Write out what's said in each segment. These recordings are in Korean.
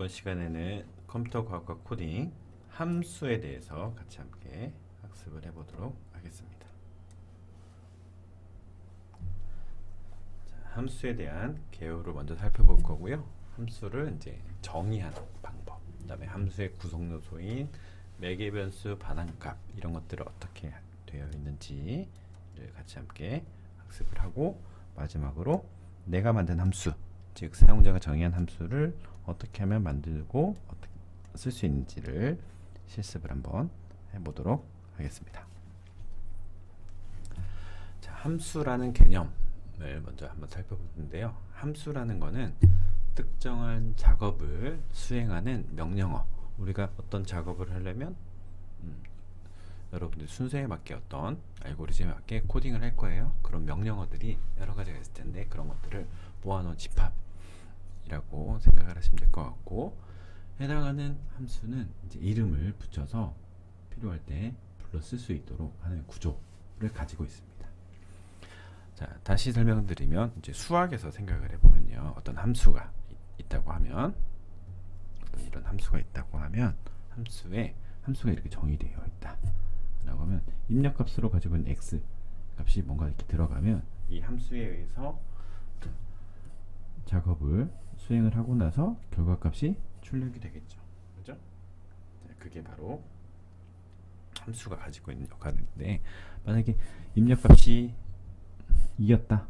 이번 시간에는 컴퓨터 과학과 코딩 함수에 대해서 같이 함께 학습을 해보도록 하겠습니다. 자, 함수에 대한 개요를 먼저 살펴볼 거고요. 함수를 이제 정의하는 방법, 그다음에 함수의 구성 요소인 매개 변수, 반환값 이런 것들을 어떻게 되어 있는지를 같이 함께 학습을 하고, 마지막으로 내가 만든 함수, 즉 사용자가 정의한 함수를 어떻게 하면 만들고 어떻게 쓸 수 있는지를 실습을 한번 해보도록 하겠습니다. 자, 함수라는 개념을 먼저 한번 살펴보는데요. 함수라는 거는 특정한 작업을 수행하는 명령어. 우리가 어떤 작업을 하려면 여러분들 순서에 맞게 어떤 알고리즘에 맞게 코딩을 할 거예요. 그런 명령어들이 여러 가지가 있을 텐데 그런 것들을 모아놓은 집합이라고 생각을 하시면 될 것 같고, 해당하는 함수는 이제 이름을 붙여서 필요할 때 불러 쓸 수 있도록 하는 구조를 가지고 있습니다. 자, 다시 설명드리면 이제 수학에서 생각을 해보면요, 어떤 함수가 있다고 하면, 어떤 이런 함수가 있다고 하면 함수가 이렇게 정의되어 있다 라고 하면, 입력값으로 가지고 있는 x 값이 뭔가 이렇게 들어가면 이 함수에 의해서 작업을 수행을 하고 나서 결과값이 출력이 되겠죠. 그죠? 그게 바로 함수가 가지고 있는 역할인데, 만약에 입력값이 2였다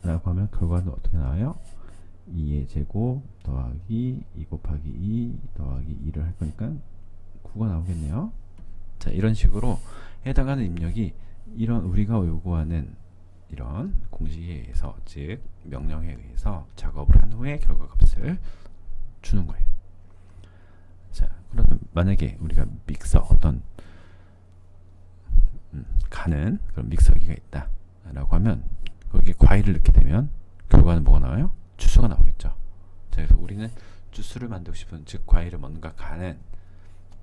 라고 하면 결과는 어떻게 나와요? 2의 제곱 더하기 2 곱하기 2 더하기 2를 할 거니까 9가 나오겠네요. 자, 이런 식으로 해당하는 입력이 이런 우리가 요구하는 이런 공식에 의해서, 즉 명령에 의해서 작업을 한 후에 결과값을 주는 거예요. 자, 그러면 만약에 우리가 믹서, 어떤 가는 그런 믹서기가 있다 라고 하면 거기에 과일을 넣게 되면 결과는 뭐가 나와요? 주스가 나오겠죠. 자, 그래서 우리는 주스를 만들고 싶은, 즉 과일을 뭔가 가는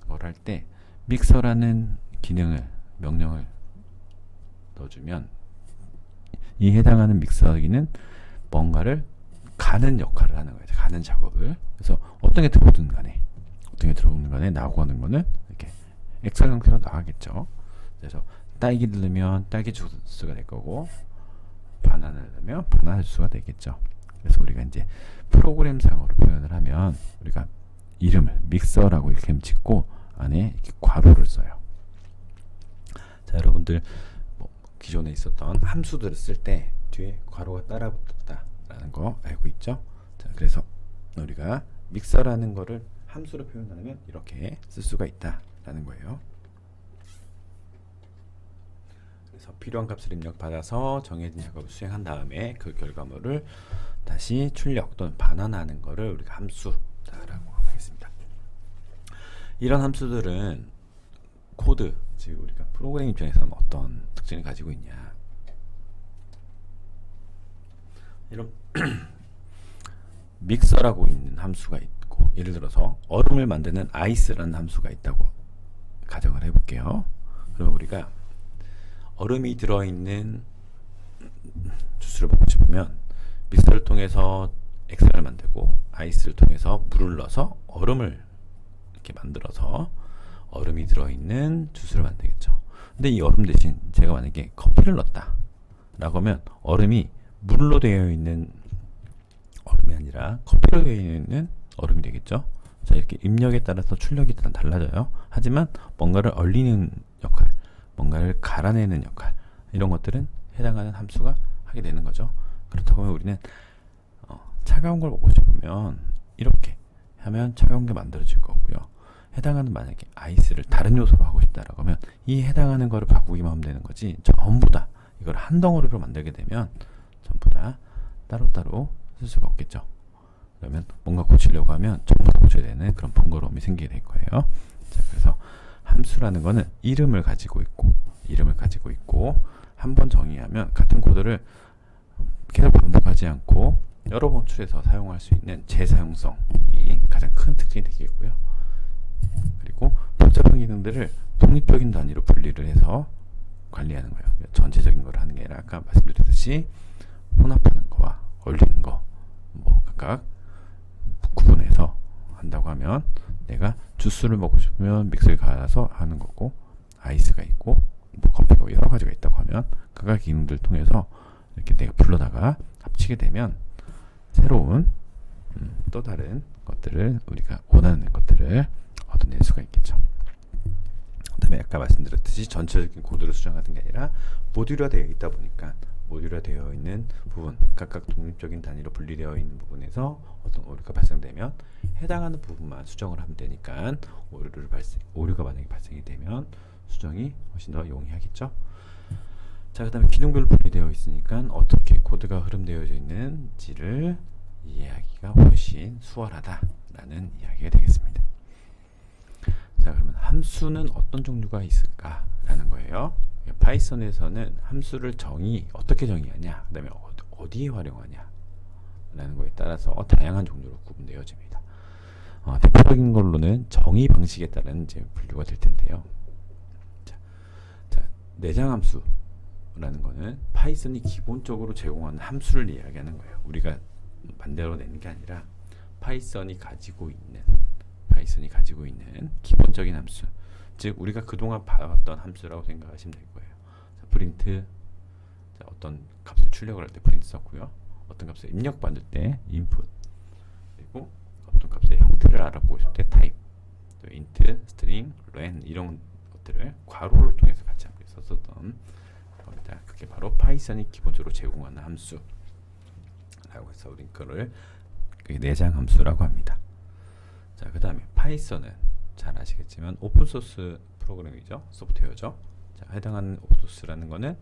걸 할 때 믹서라는 기능을, 명령을 넣어주면 이 해당하는 믹서기는 뭔가를 가는 역할을 하는 거예요. 가는 작업을. 그래서 어떤 게 들어오든 간에 나오고 하는 거는 이렇게 엑셀 형태로 나가겠죠. 그래서 딸기를 넣으면 딸기 주스가 될 거고, 바나나를 넣으면 바나나 주스가 되겠죠. 그래서 우리가 이제 프로그램상으로 표현을 하면 우리가 이름을 믹서라고 이렇게 짓고 안에 이렇게 괄호를 써요. 자, 여러분들 기존에 있었던 함수들을 쓸 때 뒤에 괄호가 따라 붙었다라는 거 알고 있죠? 자, 그래서 우리가 믹서라는 거를 함수로 표현하면 이렇게 쓸 수가 있다라는 거예요. 그래서 필요한 값을 입력받아서 정해진 작업을 수행한 다음에 그 결과물을 다시 출력 또는 반환하는 거를 우리가 함수다라고 하겠습니다. 이런 함수들은 코드, 즉 우리가 프로그램 입장에서는 어떤 특징을 가지고 있냐, 이런 믹서라고 있는 함수가 있고, 예를 들어서 얼음을 만드는 아이스라는 함수가 있다고 가정을 해볼게요. 그럼 우리가 얼음이 들어있는 주스를 먹고 싶으면 믹서를 통해서 엑셀을 만들고 아이스를 통해서 물을 넣어서 얼음을 이렇게 만들어서 얼음이 들어있는 주스를 만들겠죠. 근데 이 얼음 대신 제가 만약에 커피를 넣었다 라고 하면 얼음이 물로 되어 있는 얼음이 아니라 커피로 되어 있는 얼음이 되겠죠. 자, 이렇게 입력에 따라서 출력이 달라져요. 하지만 뭔가를 얼리는 역할, 뭔가를 갈아내는 역할, 이런 것들은 해당하는 함수가 하게 되는 거죠. 그렇다고 하면 우리는 차가운 걸 먹고 싶으면 이렇게 하면 차가운 게 만들어질 거고요. 해당하는, 만약에 아이스를 다른 요소로 하고 싶다라고 하면 이 해당하는 거를 바꾸기만 하면 되는 거지, 전부 다 이걸 한 덩어리로 만들게 되면 전부 다 따로따로 쓸 수가 없겠죠. 그러면 뭔가 고치려고 하면 전부 다 고쳐야 되는 그런 번거로움이 생기게 될 거예요. 자, 그래서 함수라는 거는 이름을 가지고 있고 한 번 정의하면 같은 코드를 계속 반복하지 않고 여러 번 출해서 사용할 수 있는 재사용성이 가장 큰 특징이 되겠고요. 그리고 복잡한 기능들을 독립적인 단위로 분리를 해서 관리하는 거예요. 전체적인 걸 하는 게 아니라 아까 말씀드렸듯이 혼합하는 거와 얼리는 거, 각각 구분해서 한다고 하면 내가 주스를 먹고 싶으면 믹서에 갈아서 하는 거고, 아이스가 있고 뭐 커피가 여러 가지가 있다고 하면 그가 기능들을 통해서 이렇게 내가 불러다가 합치게 되면 새로운 또 다른 것들을, 우리가 원하는 것들을 얻어낼 수가 있겠죠. 그다음에 아까 말씀드렸듯이 전체적인 코드를 수정하는 게 아니라 모듈화 되어 있다 보니까 모듈화 되어 있는 부분, 각각 독립적인 단위로 분리되어 있는 부분에서 어떤 오류가 발생되면 해당하는 부분만 수정을 하면 되니까 오류가 만약에 발생이 되면 수정이 훨씬 더 용이하겠죠. 자, 그 다음에 기능별로 분리되어 있으니까 어떻게 코드가 흐름되어져 있는지를 이해하기가 훨씬 수월하다라는 이야기가 되겠습니다. 자, 그러면 함수는 어떤 종류가 있을까라는 거예요. 파이썬에서는 함수를 어떻게 정의하냐, 그 다음에 어디에 활용하냐 라는 거에 따라서 다양한 종류로 구분되어집니다. 대표적인 걸로는 정의 방식에 따른 이제 분류가 될 텐데요. 자, 내장 함수라는 거는 파이썬이 기본적으로 제공하는 함수를 이야기하는 거예요. 우리가 만들어내는 게 아니라 파이썬이 가지고 있는 기본적인 함수, 즉 우리가 그동안 봐왔던 함수라고 생각하시면 될 거예요. 자, 프린트, 자, 어떤 값을 출력을 할 때 프린트 썼고요. 어떤 값을 입력받을 때 input, 그리고 어떤 값의 형태를 알아보고 싶을 때 type, 또 int, string, len 이런 것들을 괄호를 통해서 같이 함께 썼었던 겁니다. 그게 바로 파이썬이 기본적으로 제공하는 함수라고 해서 우리 그걸 내장 함수라고 합니다. 자, 그 다음에 파이썬은 잘 아시겠지만 오픈소스 프로그램이죠. 소프트웨어죠. 자, 해당하는 오픈소스라는 거는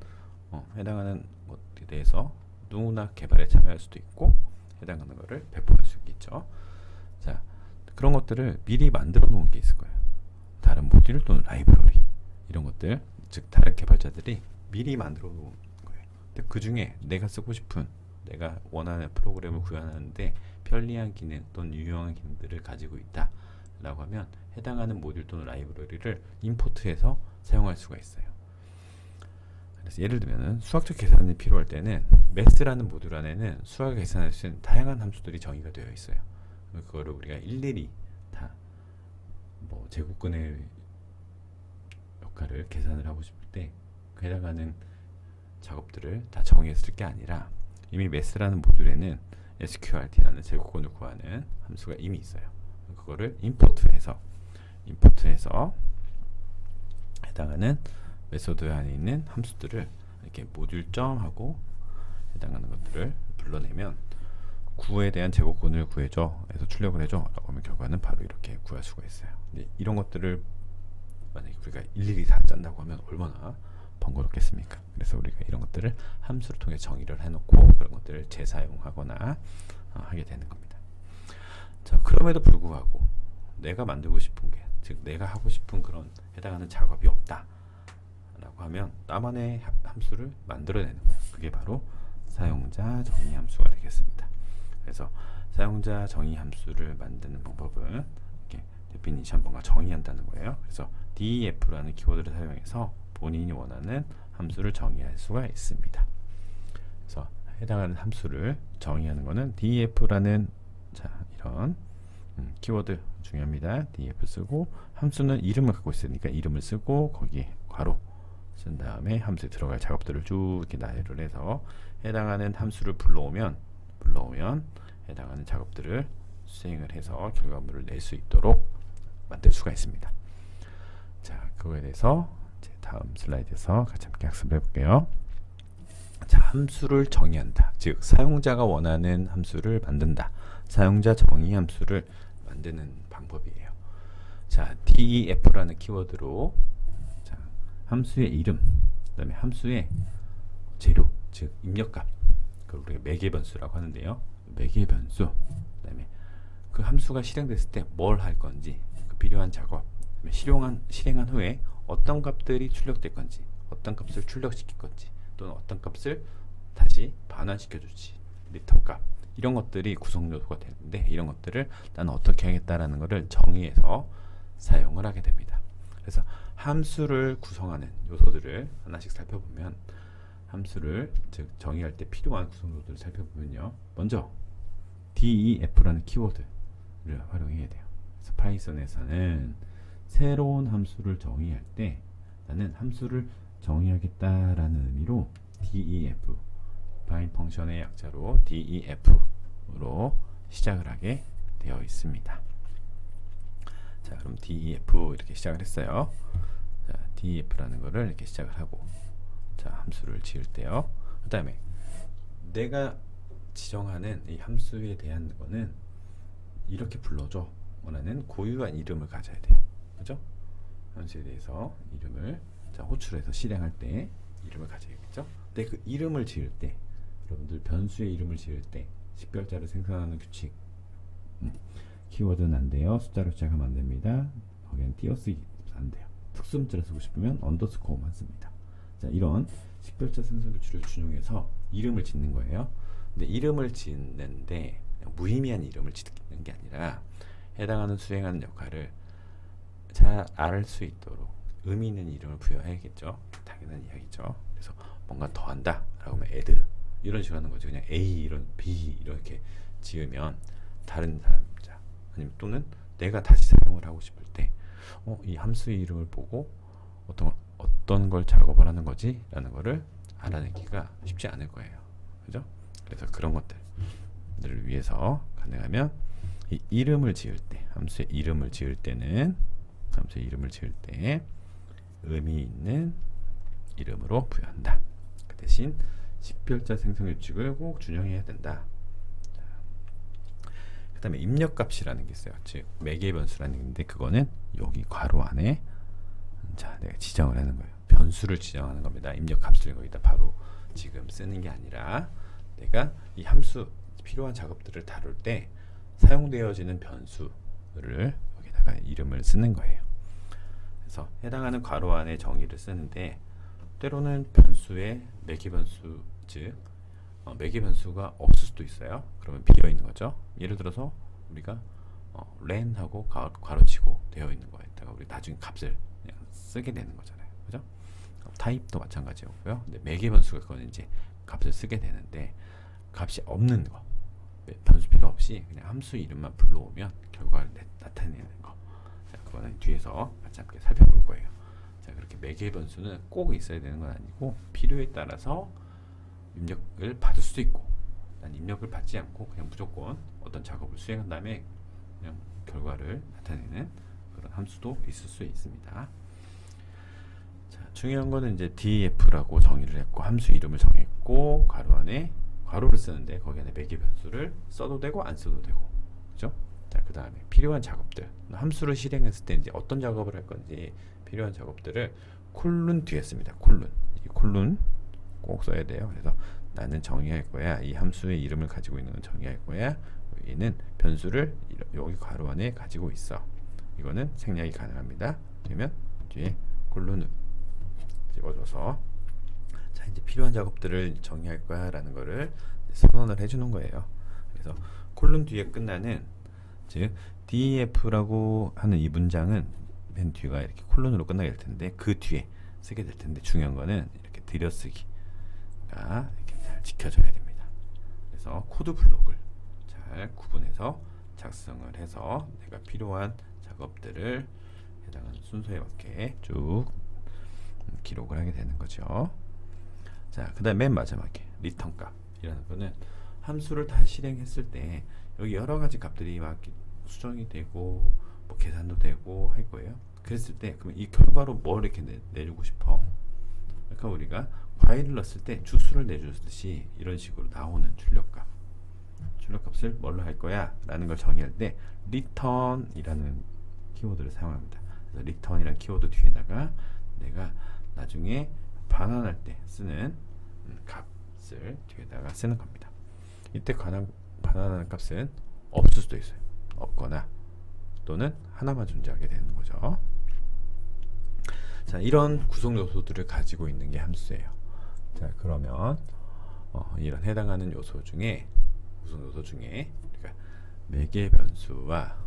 해당하는 것에 대해서 누구나 개발에 참여할 수도 있고 해당하는 것을 배포할 수 있겠죠. 자, 그런 것들을 미리 만들어 놓은 게 있을 거예요. 다른 모듈 또는 라이브러리 이런 것들, 즉 다른 개발자들이 미리 만들어 놓은 거예요. 근데 그 중에 내가 쓰고 싶은, 내가 원하는 프로그램을 구현하는데 편리한 기능 또는 유용한 기능들을 가지고 있다 라고 하면 해당하는 모듈 또는 라이브러리를 임포트해서 사용할 수가 있어요. 그래서 예를 들면 수학적 계산이 필요할 때는 매스라는 모듈 안에는 수학을 계산할 수 있는 다양한 함수들이 정의가 되어 있어요. 그거를 우리가 일일이 다 뭐 제곱근의 역할을 계산을 하고 싶을 때 그 해당하는 작업들을 다 정의해서 쓸 게 아니라 이미 매스라는 모듈에는 sqrt라는 제곱근을 구하는 함수가 이미 있어요. 그거를 임포트해서 해당하는 메소드 안에 있는 함수들을 이렇게 모듈점하고 해당하는 것들을 불러내면 구에 대한 제곱근을 구해줘, 해서 출력을 해줘 라고 하면 결과는 바로 이렇게 구할 수가 있어요. 근데 이런 것들을 만약에 우리가 일일이 다 짠다고 하면 얼마나 번거롭겠습니까? 그래서 우리가 이런 것들을 함수를 통해 정의를 해놓고 그런 것들을 재사용하거나 하게 되는 겁니다. 자, 그럼에도 불구하고 내가 만들고 싶은 게, 즉 내가 하고 싶은 그런 해당하는 작업이 없다 라고 하면 나만의 함수를 만들어내는 거예요. 그게 바로 사용자 정의 함수가 되겠습니다. 그래서 사용자 정의 함수를 만드는 방법은 이렇게 데피니션, 뭔가 정의한다는 거예요. 그래서 def라는 키워드를 사용해서 본인이 원하는 함수를 정의할 수가 있습니다. 그래서 해당하는 함수를 정의하는 것은 def라는 이런 키워드 중요합니다. def 쓰고, 함수는 이름을 갖고 있으니까 이름을 쓰고 거기에 괄호 쓴 다음에 함수에 들어갈 작업들을 쭉 이렇게 나열을 해서 해당하는 함수를 불러오면 해당하는 작업들을 수행을 해서 결과물을 낼 수 있도록 만들 수가 있습니다. 자, 그거에 대해서 이제 다음 슬라이드에서 같이 함께 학습을 해볼게요. 자, 함수를 정의한다, 즉 사용자가 원하는 함수를 만든다. 사용자 정의 함수를 만드는 방법이에요. 자, def라는 키워드로 함수의 이름, 그 다음에 함수의 재료, 즉 입력값, 그걸 우리가 매개변수라고 하는데요. 매개변수, 그 다음에 그 함수가 실행됐을 때 뭘 할 건지, 그 필요한 작업, 실행한 후에 어떤 값들이 출력될 건지, 어떤 값을 출력시킬 건지, 또는 어떤 값을 다시 반환시켜 줄지, 리턴 값, 이런 것들이 구성 요소가 되는데 이런 것들을 나는 어떻게 하겠다라는 것을 정의해서 사용을 하게 됩니다. 그래서 함수를 구성하는 요소들을 하나씩 살펴보면, 함수를 즉 정의할 때 필요한 구성 요소들을 살펴보면요, 먼저 def라는 키워드를 활용해야 돼요. 그래서 파이썬에서는 새로운 함수를 정의할 때 나는 함수를 정의하겠다라는 의미로 def, define 펑션의 약자로 def으로 시작을 하게 되어 있습니다. 자, 그럼 def 이렇게 시작을 했어요. 자, def라는 거를 이렇게 시작을 하고, 자, 함수를 지을 때요. 그 다음에 내가 지정하는 이 함수에 대한 거는 이렇게 불러줘 라는 고유한 이름을 가져야 돼요. 그죠? 함수에 대해서 이름을, 자, 호출해서 실행할 때 이름을 가져야겠죠? 근데 그 이름을 지을 때, 여러분들 변수의 이름을 지을 때 식별자를 생성하는 규칙, 키워드는 안 돼요. 숫자로 시작하면 안 됩니다. 거기는 띄어쓰기 안 돼요. 특수문자를 쓰고 싶으면 언더스코어만 씁니다. 자, 이런 식별자 생성 규칙을 준용해서 이름을 짓는 거예요. 근데 이름을 짓는데 무의미한 이름을 짓는 게 아니라 해당하는 수행하는 역할을 잘 알 수 있도록 의미 있는 이름을 부여해야겠죠. 당연한 이야기죠. 그래서 뭔가 더 한다 라고 하면 add 이런 식으로 하는 거죠. 그냥 A 이런 B 이렇게 지으면 다른 사람자 아니면 또는 내가 다시 사용을 하고 싶을 때 이 함수의 이름을 보고 어떤 걸 작업을 하는 거지 라는 거를 알아내기가 쉽지 않을 거예요. 그죠? 그래서 그런 것들을 위해서 가능하면 이 이름을 지을 때, 함수의 이름을 지을 때는 의미 있는 이름으로 부여한다. 그 대신 식별자 생성 규칙을 꼭 준용해야 된다. 그 다음에 입력값이라는 게 있어요. 즉 매개 변수라는 게 있는데 그거는 여기 괄호 안에 자 내가 지정을 하는 거예요. 변수를 지정하는 겁니다. 입력값을 거기다 바로 지금 쓰는 게 아니라 내가 이 함수 필요한 작업들을 다룰 때 사용되어지는 변수를 여기다가 이름을 쓰는 거예요. 그래서 해당하는 괄호 안에 정의를 쓰는데 때로는 변수에 매개 변수 즉 매개 변수가 없을 수도 있어요. 그러면 비어 있는 거죠. 예를 들어서 우리가 렌하고 괄호치고 되어 있는 거에다가 우리 나중에 값을 그냥 쓰게 되는 거잖아요. 그죠? 타입도 마찬가지고요. 근데 매개 변수가 그거는 이제 값을 쓰게 되는데 값이 없는 거, 변수 필요 없이 그냥 함수 이름만 불러오면 결과를 나타내는 거. 자, 그거는 뒤에서 같이 함께 살펴볼 거예요. 자, 그렇게 매개 변수는 꼭 있어야 되는 건 아니고 필요에 따라서 입력을 받을 수도 있고, 난 입력을 받지 않고 그냥 무조건 어떤 작업을 수행한 다음에 그냥 결과를 나타내는 그런 함수도 있을 수 있습니다. 자, 중요한 거는 이제 def라고 정의를 했고 함수 이름을 정했고 괄호 안에 괄호를 쓰는데 거기 안에 매개 변수를 써도 되고 안 써도 되고, 그죠? 자, 그 다음에 필요한 작업들, 함수를 실행했을 때 이제 어떤 작업을 할 건지 필요한 작업들을 콜론 뒤에 씁니다. 이 콜론 꼭 써야 돼요. 그래서 나는 정의할 거야. 이 함수의 이름을 가지고 있는 건 정의할 거야. 여기는 변수를 여기 괄호 안에 가지고 있어. 이거는 생략이 가능합니다. 그러면 뒤에 콜론을 집어줘서 자, 이제 필요한 작업들을 정의할 거야 라는 거를 선언을 해주는 거예요. 그래서 콜론 뒤에 끝나는 즉 def라고 하는 이 문장은 맨 뒤가 이렇게 콜론으로 끝나게 될 텐데 그 뒤에 쓰게 될 텐데 중요한 거는 이렇게 들여쓰기가 이렇게 잘 지켜져야 됩니다. 그래서 코드 블록을 잘 구분해서 작성을 해서 내가 필요한 작업들을 해당하는 순서에 맞게 쭉 기록을 하게 되는 거죠. 자, 그 다음 맨 마지막에 리턴 값이라는 거는 함수를 다 실행했을 때 여기 여러 가지 값들이 막 수정이 되고 뭐 계산도 되고 할 거예요. 그랬을 때 그러면 이 결과로 뭘 이렇게 내주고 싶어? 그러니까 우리가 과일을 넣었을 때 주수를 내주듯이 이런 식으로 나오는 출력값을 뭘로 할 거야? 라는 걸 정의할 때 return이라는 키워드를 사용합니다. 그래서 return이라는 키워드 뒤에다가 내가 나중에 반환할 때 쓰는 값을 뒤에다가 쓰는 겁니다. 이때 반환하는 값은 없을 수도 있어요. 없거나 또는 하나만 존재하게 되는 거죠. 자, 이런 구성 요소들을 가지고 있는 게 함수예요. 자, 그러면 이런 해당하는 요소 중에 구성 요소 중에 그러니까 매개 변수와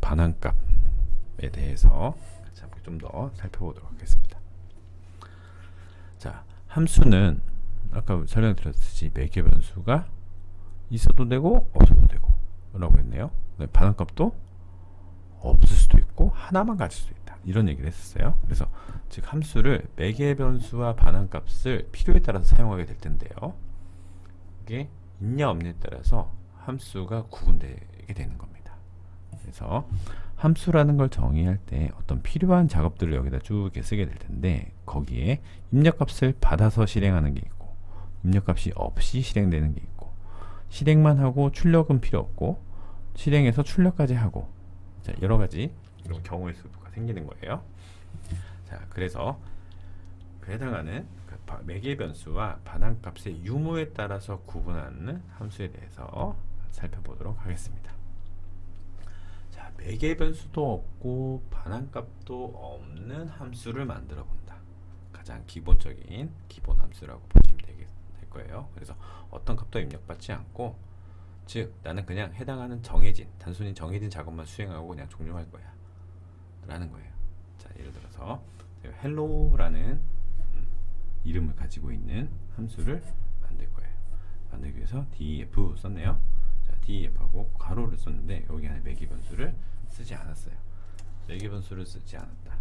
반환값에 대해서 좀 더 살펴보도록 하겠습니다. 자, 함수는 아까 설명드렸듯이 매개 변수가 있어도 되고 없어도 되고 라고 했네요. 반환값도 없을 수도 있고 하나만 가질 수도 있다, 이런 얘기를 했었어요. 그래서 즉 함수를 매개 변수와 반환값을 필요에 따라서 사용하게 될 텐데요, 이게 있냐 없냐에 따라서 함수가 구분되게 되는 겁니다. 그래서 함수라는 걸 정의할 때 어떤 필요한 작업들을 여기다 쭉 이렇게 쓰게 될 텐데, 거기에 입력값을 받아서 실행하는 게 있고 입력값이 없이 실행되는 게 있고, 실행만 하고 출력은 필요 없고 실행해서 출력까지 하고, 자, 여러 가지 이런 경우의 수가 생기는 거예요. 자, 그래서 그 해당하는 그 매개 변수와 반환값의 유무에 따라서 구분하는 함수에 대해서 살펴보도록 하겠습니다. 자, 매개 변수도 없고 반환값도 없는 함수를 만들어 본다. 가장 기본적인 기본 함수라고 보시면 될 거예요. 그래서 어떤 값도 입력받지 않고, 즉 나는 그냥 해당하는 단순히 정해진 작업만 수행하고 그냥 종료할 거야 라는 거예요. 자, 예를 들어서 hello라는 이름을 가지고 있는 함수를 만들 거예요. 만들기 위해서 def 썼네요. 자, def하고 가로를 썼는데 여기 안에 매개 변수를 쓰지 않았어요. 매개 변수를 쓰지 않았다.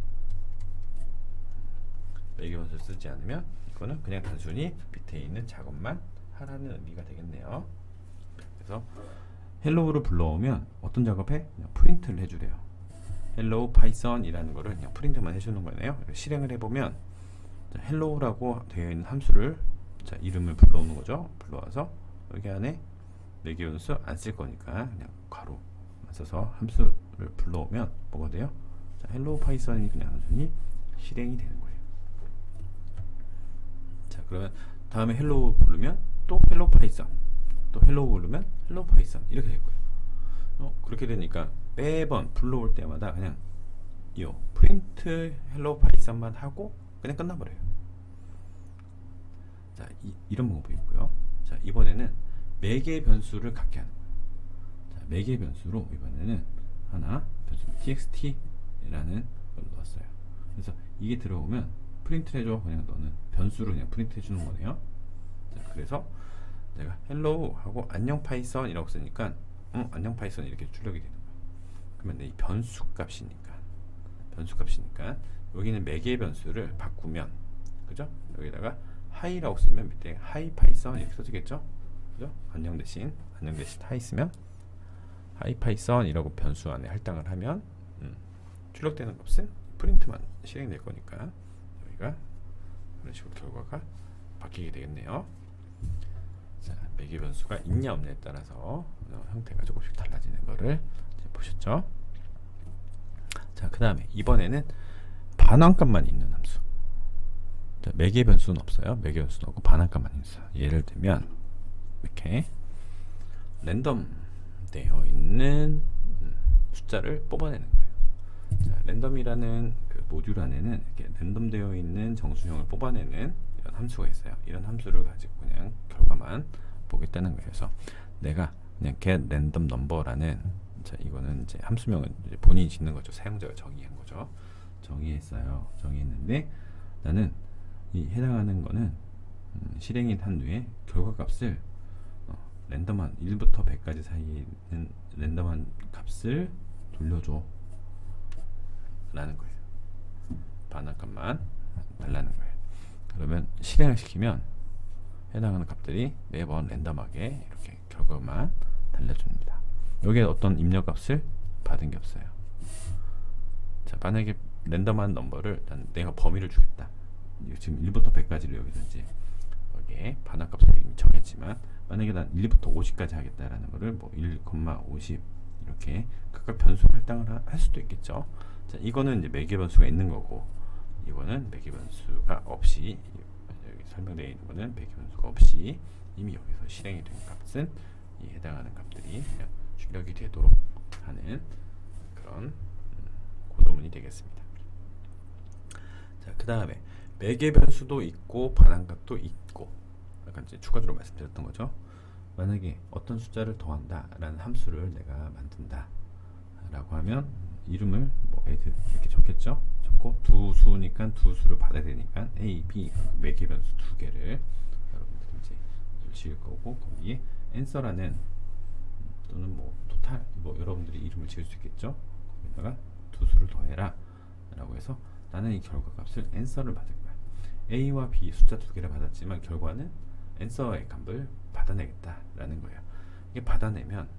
매개 변수를 쓰지 않으면 이거는 그냥 단순히 밑에 있는 작업만 하라는 의미가 되겠네요. 그래서 hello를 불러오면 어떤 작업해? 그냥 프린트를 해주래요. hello python 이라는 거를 그냥 프린트만 해주는 거네요. 실행을 해보면 hello라고 되어 있는 함수를, 자, 이름을 불러오는 거죠. 불러와서 여기 안에 매개 변수 안 쓸 거니까 그냥 괄호만 써서 함수를 불러오면 뭐가 돼요? 자, hello python이 그냥 단순히 실행이 되는 거예요. 자, 그러면 다음에 hello 부르면 또 hello python, 또 hello 부르면 hello python 이렇게 될 거예요. 그렇게 되니까 매번 불러올 때마다 그냥 이 프린트 hello python만 하고 그냥 끝나버려요. 자, 이런 방법이 있고요. 자, 이번에는 매개 변수를 갖게 하는 거예요. 자, 매개 변수로 이번에는 하나 변수 txt라는 걸 넣었어요. 그래서 이게 들어오면 프린트 해줘. 그냥 너는 변수를 그냥 프린트 해주는 거네요. 자, 그래서 내가 hello 하고 안녕 파이썬 이라고 쓰니까 안녕 파이썬 이렇게 출력이 되는 거예요. 그러면 이 변수 값이니까 여기는 매개 변수를 바꾸면, 그죠? 여기다가 hi라고 쓰면 밑에 hi 파이썬 이렇게 써지겠죠? 그죠? 안녕 대신 hi 쓰면 hi 파이썬 이라고 변수 안에 할당을 하면 출력되는 값은 프린트만 실행될 거니까 여기가 이런 식으로 결과가 바뀌게 되겠네요. 자, 매개 변수가 있냐 없냐에 따라서 형태가 조금씩 달라지는 거를 보셨죠? 자, 그 다음에 이번에는 반환값만 있는 함수. 자, 매개 변수는 없어요. 매개 변수는 없고 반환값만 있어요. 예를 들면 이렇게 랜덤 되어 있는 숫자를 뽑아내는 거예요. 자, 랜덤이라는 그 모듈 안에는 이렇게 랜덤 되어 있는 정수형을 뽑아내는 이런 함수가 있어요. 이런 함수를 가지고 그냥 결과만 보겠다는 거예요. 그래서 내가 그냥 get random number라는, 자, 이거는 이제 함수명은 이제 본인이 짓는 거죠. 사용자가 정의한 거죠. 정의했어요. 정의했는데 나는 이 해당하는 거는 실행인 한 후에 결과값을 랜덤한 1부터 100까지 사이에 있는 랜덤한 값을 돌려줘 라는 거예요. 반환값만 달라는 거예요. 그러면 실행을 시키면 해당하는 값들이 매번 랜덤하게 이렇게 결과만 달려줍니다. 여기에 어떤 입력값을 받은 게 없어요. 자, 만약에 랜덤한 넘버를 내가 범위를 주겠다. 지금 1부터 100까지를 여기서 이제 여기에 반환값을 이미 정했지만, 만약에 난 1부터 50까지 하겠다라는 거를 뭐 1,50 이렇게 각각 변수를 할당을 할 수도 있겠죠. 자, 이거는 이제 매개 변수가 있는 거고, 이거는 매개 변수가 없이, 여기 설명되어 있는 거는 매개 변수가 없이 이미 여기서 실행이 된 값은 이 해당하는 값들이 그냥 출력이 되도록 하는 그런 고도문이 되겠습니다. 자, 그 다음에 매개 변수도 있고 반환값도 있고, 약간 이제 추가적으로 말씀드렸던 거죠. 만약에 어떤 숫자를 더한다 라는 함수를 내가 만든다 라고 하면 이름을 뭐 add 이렇게 적겠죠. 적고 두 수니까 두 수를 받아야 되니까 a, b 매개 변수 두 개를 여러분들이 이제 지을 거고, 거기에 answer라는 또는 뭐 토탈, 뭐 여러분들이 이름을 지을 수 있겠죠. 거기다가 두 수를 더해라 라고 해서 나는 이 결과값을 answer를 받을 거야. A와 B 숫자 두 개를 받았지만 결과는 answer의 값을 받아내겠다라는 거예요. 이게 받아내면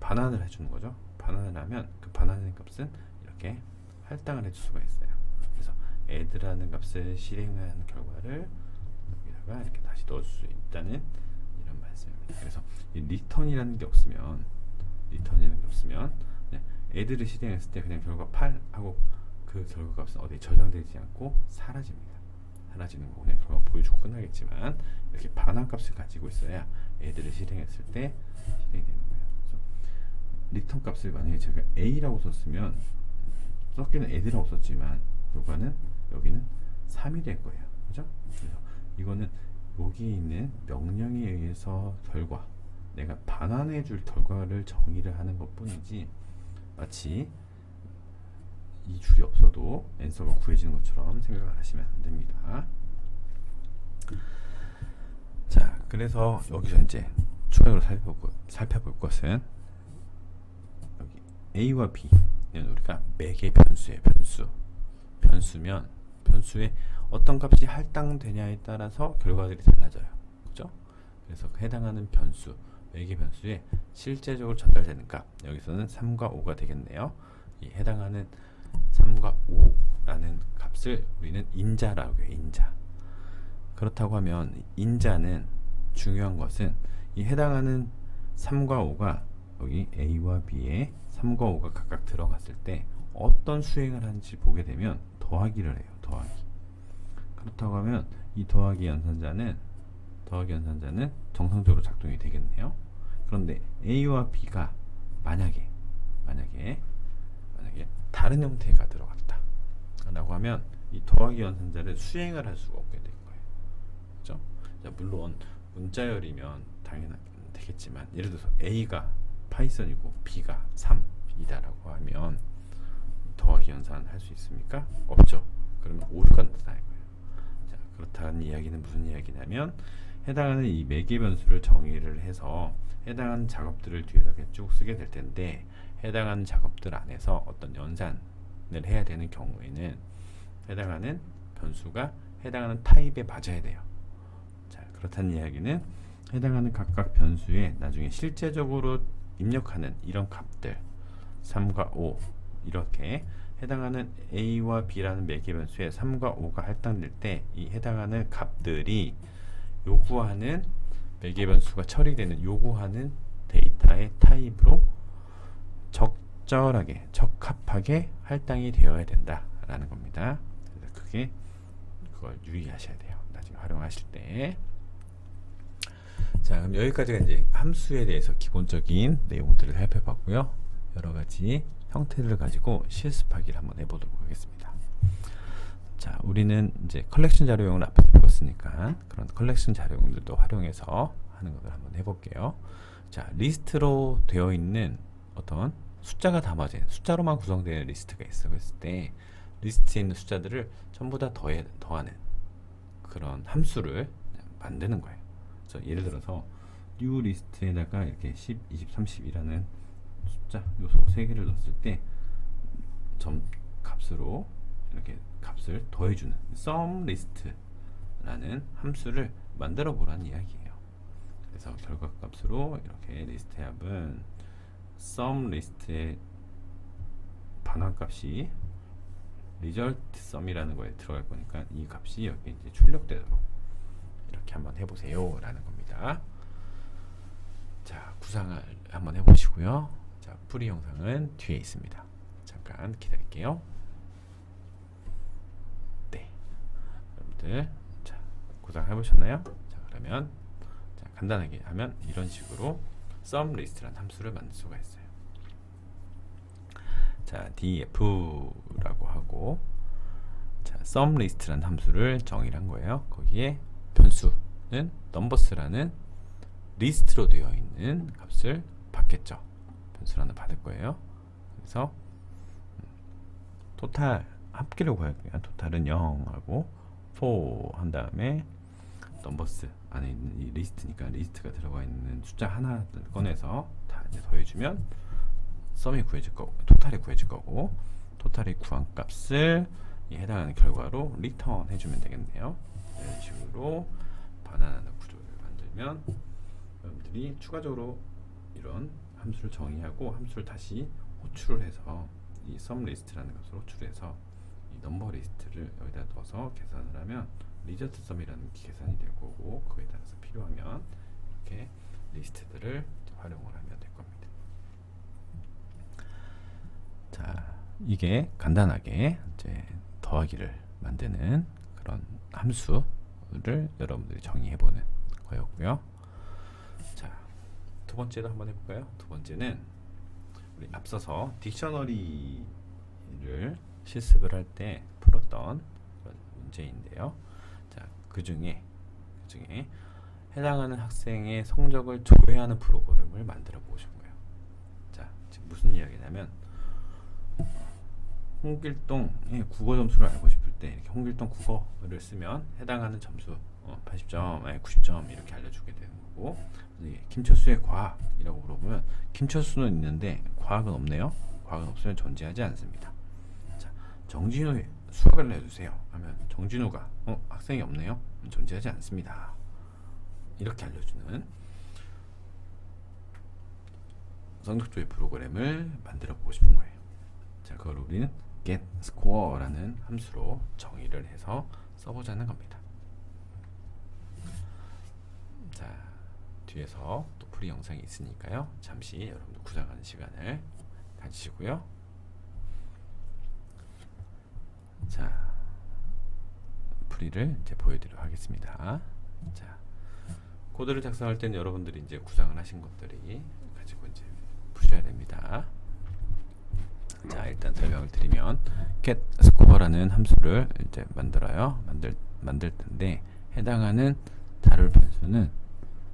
반환을 해주는 거죠. 반환을 하면 그 반환의 값은 이렇게 할당을 해줄 수가 있어요. 그래서 add라는 값을 실행한 결과를 여기다가 이렇게 다시 넣어줄 수 있다는 이런 말씀입니다. 그래서 이 return이라는 게 없으면 그냥 add를 실행했을 때 그냥 결과 8 하고 그 결과 값은 어디 저장되지 않고 사라집니다. 사라지는 거 그냥 결과 보여주고 끝나겠지만 이렇게 반환 값을 가지고 있어야 add를 실행했을 때 실행이 되는 거예요. 그래서 return 값을 만약에 제가 a라고 썼으면 섞이는 add라고 썼지만 결과는 여기는 3이 될 거예요. 그죠? 그래서 이거는 여기 있는 명령에 의해서 결과 내가 반환해 줄 결과를 정의를 하는 것 뿐이지 마치 이 줄이 없어도 answer가 구해지는 것처럼 생각을 하시면 안 됩니다. 자, 그래서 여기서 이제 추가적으로 살펴볼 것은 여기 A와 B는 우리가 매개 변수의 변수면 변수에 어떤 값이 할당되냐에 따라서 결과들이 달라져요. 그죠? 그래서 해당하는 변수, 매개 변수에 실제적으로 전달되는 값, 여기서는 3과 5가 되겠네요. 이 해당하는 3과 5라는 값을 우리는 인자라고 해요. 인자. 그렇다고 하면 인자는 중요한 것은 이 해당하는 3과 5가 여기 A와 B에 3과 5가 각각 들어갔을 때 어떤 수행을 하는지 보게 되면 더하기를 해요. 더하기. 그렇다고 하면 이 더하기 연산자는 정상적으로 작동이 되겠네요. 그런데 A와 B가 만약에 다른 형태가 들어갔다 라고 하면 이 더하기 연산자를 수행을 할 수가 없게 될 거예요. 그죠? 자, 물론 문자열이면 당연히 되겠지만 예를 들어서 A가 파이썬이고 B가 3이다라고 하면 더하기 연산 할 수 있습니까? 없죠. 그러면 오류가 나타날 거예요. 자, 그렇다는 이야기는 무슨 이야기냐면 해당하는 이 매개 변수를 정의를 해서 해당하는 작업들을 뒤에다 쭉 쓰게 될 텐데 해당하는 작업들 안에서 어떤 연산을 해야 되는 경우에는 해당하는 변수가 해당하는 타입에 맞아야 돼요. 자, 그렇다는 이야기는 해당하는 각각 변수에 나중에 실제적으로 입력하는 이런 값들 3과 5 이렇게 해당하는 A와 B라는 매개 변수에 3과 5가 할당될 때 이 해당하는 값들이 요구하는 매개 변수가 처리되는 요구하는 데이터의 타입으로 적절하게 적합하게 할당이 되어야 된다라는 겁니다. 그래서 그걸 유의하셔야 돼요. 나중에 활용하실 때. 자, 그럼 여기까지가 이제 함수에 대해서 기본적인 내용들을 살펴봤고요. 여러 가지 형태를 가지고 실습하기를 한번 해보도록 하겠습니다. 자, 우리는 이제 컬렉션 자료용을 앞에서 배웠으니까 그런 컬렉션 자료용들도 활용해서 하는 것을 한번 해볼게요. 자, 리스트로 되어 있는 어떤 숫자가 담아진 숫자로만 구성되는 리스트가 있어. 그랬을 때 리스트에 있는 숫자들을 전부 다 더하는 그런 함수를 만드는 거예요. 그래서 예를 들어서 new 리스트에다가 이렇게 10, 20, 30이라는 숫자 요소 3개를 넣었을 때 점 값으로 이렇게 값을 더해주는 sum list라는 함수를 만들어 보라는 이야기예요. 그래서 결과 값으로 이렇게 리스트 합은 sum list의 반환 값이 result sum이라는 거에 들어갈 거니까 이 값이 여기 이제 출력되도록 이렇게 한번 해보세요 라는 겁니다. 자, 구상을 한번 해보시고요. 자, 풀이 영상은 뒤에 있습니다. 잠깐 기다릴게요. 네, 여러분들 자, 구상 해보셨나요? 자, 그러면 자, 간단하게 하면 이런 식으로 sum list라는 함수를 만들 수가 있어요. 자, df라고 하고 자, sum list라는 함수를 정의를 한 거예요. 거기에 변수는 numbers라는 리스트로 되어 있는 값을 받겠죠. 변수를 하나 받을 거예요. 그래서 토탈 합계를 구할게요. 토탈은 0하고 4 한 다음에 넘버스 안에 있는 이 리스트니까 리스트가 들어가 있는 숫자 하나를 꺼내서 다 이제 더해주면 썸이 구해질 거고, 토탈이 구해질 거고, 토탈이 구한 값을 해당하는 결과로 리턴 해주면 되겠네요. 이런 식으로 반환하는 구조를 만들면 여러분들이 추가적으로 이런 함수를 정의하고 함수를 다시 호출을 해서 이 썸 리스트라는 것을 호출해서 이 넘버 리스트를 여기다 넣어서 계산을 하면 리저트 썸이라는 계산이 될 거고, 그에 따라서 필요하면 이렇게 리스트들을 활용을 하면 될 겁니다. 자, 이게 간단하게 이제 더하기를 만드는 그런 함수를 여러분들이 정의해보는 거였고요. 자, 두 번째도 한번 해볼까요? 두 번째는 우리 앞서서 딕셔너리를 실습을 할 때 풀었던 그런 문제인데요. 자, 그 중에 해당하는 학생의 성적을 조회하는 프로그램을 만들어 보신 거예요. 자, 지금 무슨 이야기냐면 홍길동의 국어 점수를 알고 싶을 때 이렇게 홍길동 국어를 쓰면 해당하는 점수 80점, 아니 90점 이렇게 알려주게 되는 거고, 김철수의 과학이라고 물어보면 김철수는 있는데 과학은 없네요. 과학은 없으면 존재하지 않습니다. 자, 정진우의 수학을 내주세요 하면 정진우가 학생이 없네요. 존재하지 않습니다. 이렇게 알려주는 성적 조회 프로그램을 만들어 보고 싶은 거예요. 자, 그걸 우리는 getScore라는 함수로 정의를 해서 써보자는 겁니다. 자, 뒤에서 또 풀이 영상이 있으니까요. 잠시 여러분들 구상하는 시간을 가지시고요. 자, 풀이를 이제 보여드리도록 하겠습니다. 자, 코드를 작성할 때는 여러분들이 이제 구상을 하신 것들이 가지고 이제 푸셔야 됩니다. 자, 일단 설명을 드리면 getScore라는 함수를 이제 만들 텐데, 해당하는 다룰 변수는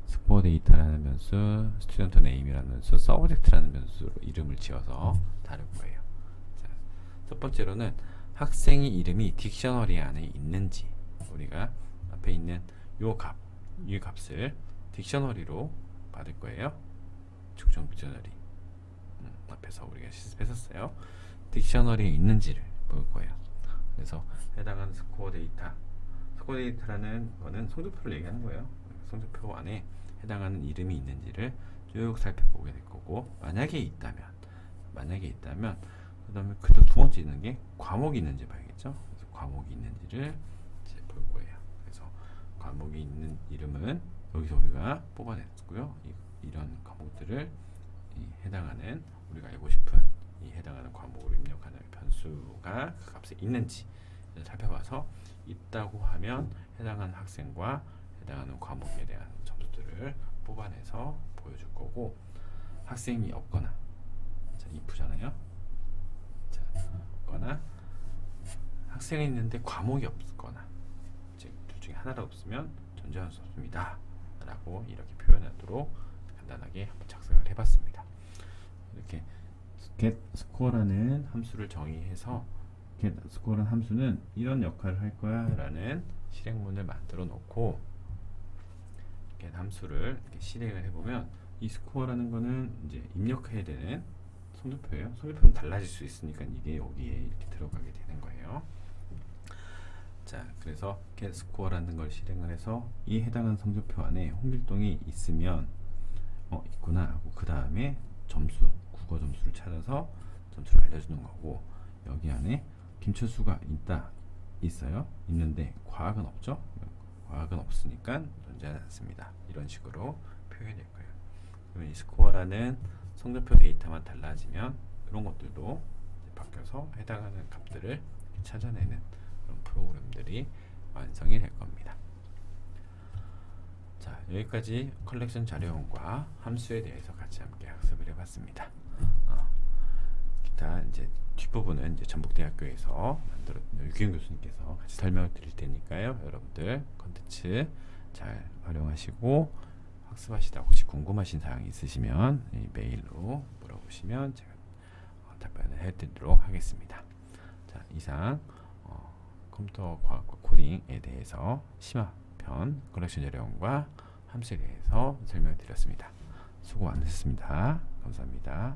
스코어 데이터라는 변수, 스튜던트 네임이라는 변수, 서브젝트라는 변수로 이름을 지어서 다룰 거예요. 자, 첫 번째로는 학생의 이름이 딕셔너리 안에 있는지, 우리가 앞에 있는 이 값을 딕셔너리로 받을 거예요. 축적 딕셔너리 앞에서 우리가 실습했었어요. 딕셔너리에 있는지를 볼 거예요. 그래서 해당하는 스코어 데이터라는 거는 성적표를 얘기하는 거예요. 성적표 안에 해당하는 이름이 있는지를 쭉 살펴보게 될 거고, 만약에 있다면 그 다음에 그 두 번째 있는 게 과목이 있는지 봐야겠죠. 그래서 과목이 있는지를 이제 볼 거예요. 그래서 과목이 있는 이름은 여기서 우리가 뽑아냈고요. 이런 과목들을 해당하는 우리가 알고 싶은 이 해당하는 과목을 입력하는 변수가 그 값에 있는지 살펴봐서 있다고 하면 해당하는 학생과 해당하는 과목에 대한 점수들을 뽑아내서 보여줄 거고, 학생이 없거나, 자, if잖아요. 자, 없거나 학생이 있는데 과목이 없거나, 즉 둘 중에 하나라도 없으면 존재할 수 없습니다 라고 이렇게 표현하도록 간단하게 한번 작성을 해봤습니다. 이렇게 getScore라는 함수를 정의해서 getScore라는 함수는 이런 역할을 할 거야 라는 실행문을 만들어 놓고, get 함수를 이렇게 실행을 해보면 이 스코어라는 거는 이제 입력해야 되는 성적표예요. 성적표는 달라질 수 있으니까 이게 여기에 이렇게 들어가게 되는 거예요. 자, 그래서 getScore라는 걸 실행을 해서 이 해당하는 성적표 안에 홍길동이 있으면 있구나 하고, 그 다음에 국어 점수를 찾아서 점수를 알려주는 거고, 여기 안에 김철수가 있는데 과학은 없죠. 과학은 없으니까 존재하지 않습니다. 이런 식으로 표현될 거예요. 그러면 이 스코어라는 성적표 데이터만 달라지면 이런 것들도 바뀌어서 해당하는 값들을 찾아내는 그런 프로그램들이 완성이 될 겁니다. 자, 여기까지 컬렉션 자료원과 함수에 대해서 같이 함께 학습을 해봤습니다. 기타 이제 뒷부분은 이제 전북대학교에서 유기훈 교수님께서 같이 설명을 드릴 테니까요. 여러분들 컨텐츠 잘 활용하시고 학습하시다 혹시 궁금하신 사항이 있으시면 이 메일로 물어보시면 제가 답변을 해드리도록 하겠습니다. 자, 이상 컴퓨터 과학과 코딩에 대해서 심화편 컬렉션 자료원과 함수에 대해서 설명을 드렸습니다. 수고 많으셨습니다. 감사합니다.